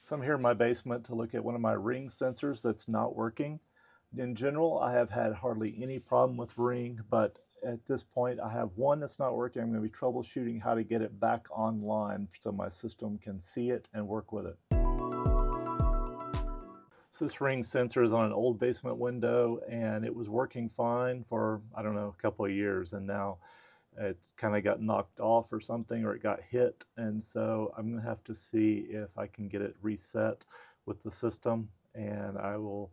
So I'm here in my basement to look at one of my ring sensors that's not working. In general, I have had hardly any problem with ring, but at this point I have one that's not working. I'm going to be troubleshooting how to get it back online so my system can see it and work with it. So this ring sensor is on an old basement window and it was working fine for, I don't know, a couple of years, and now it's kind of got knocked off or something, or it got hit, and so I'm going to have to see if I can get it reset with the system, and I will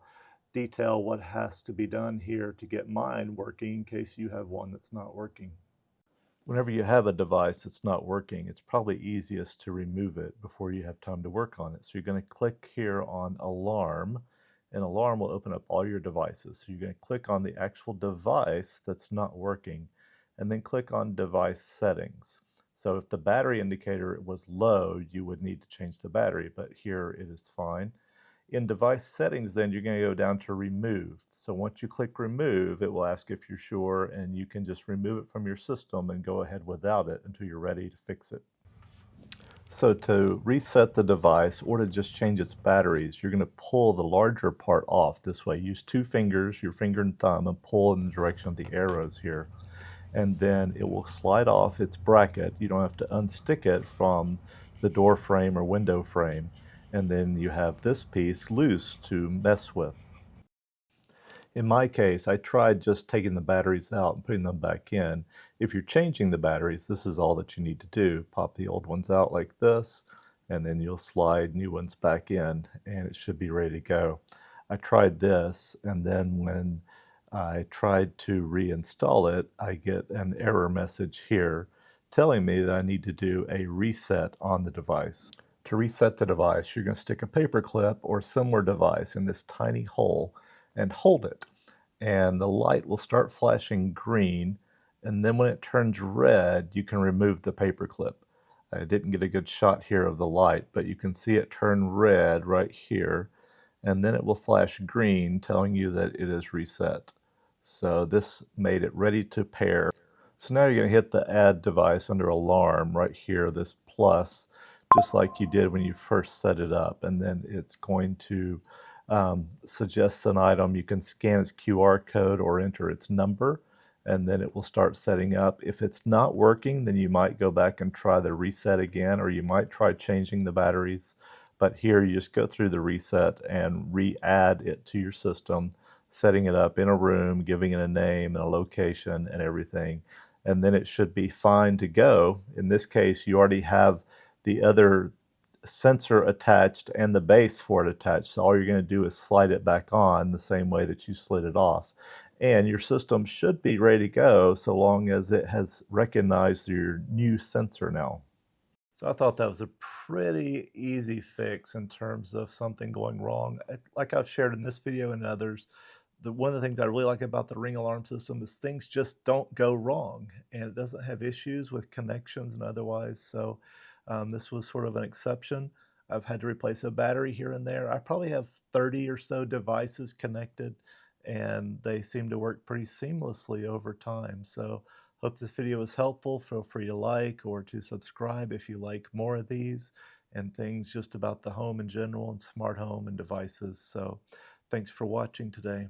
detail what has to be done here to get mine working in case you have one that's not working. Whenever you have a device that's not working, it's probably easiest to remove it before you have time to work on it. So you're going to click here on Alarm, and Alarm will open up all your devices. So you're going to click on the actual device that's not working, and then click on Device Settings. So if the battery indicator was low, you would need to change the battery, but here it is fine. In device settings, then you're going to go down to remove. So once you click remove, it will ask if you're sure, and you can just remove it from your system and go ahead without it until you're ready to fix it. So to reset the device or to just change its batteries, you're going to pull the larger part off this way. Use two fingers, your finger and thumb, and pull in the direction of the arrows here. And then it will slide off its bracket. You don't have to unstick it from the door frame or window frame. And then you have this piece loose to mess with. In my case, I tried just taking the batteries out and putting them back in. If you're changing the batteries, this is all that you need to do. Pop the old ones out like this, and then you'll slide new ones back in, and it should be ready to go. I tried this, and then when I tried to reinstall it, I get an error message here telling me that I need to do a reset on the device. To reset the device, you're going to stick a paper clip or similar device in this tiny hole and hold it. And the light will start flashing green, and then when it turns red, you can remove the paper clip. I didn't get a good shot here of the light, but you can see it turn red right here, and then it will flash green telling you that it is reset. So this made it ready to pair. So now you're going to hit the add device under alarm right here, this plus, just like you did when you first set it up, and then it's going to suggest an item. You can scan its QR code or enter its number, and then it will start setting up. If it's not working, then you might go back and try the reset again, or you might try changing the batteries. But here you just go through the reset and re-add it to your system, setting it up in a room, giving it a name and a location and everything, and then it should be fine to go. In this case, you already have the other sensor attached and the base for it attached, so all you're going to do is slide it back on the same way that you slid it off, and your system should be ready to go so long as it has recognized your new sensor now. So I thought that was a pretty easy fix in terms of something going wrong. Like I've shared in this video and others, one of the things I really like about the Ring alarm system is things just don't go wrong, and it doesn't have issues with connections and otherwise. So this was sort of an exception. I've had to replace a battery here and there. I probably have 30 or so devices connected, and they seem to work pretty seamlessly over time. So hope this video was helpful. Feel free to like or to subscribe if you like more of these and things just about the home in general and smart home and devices. So thanks for watching today.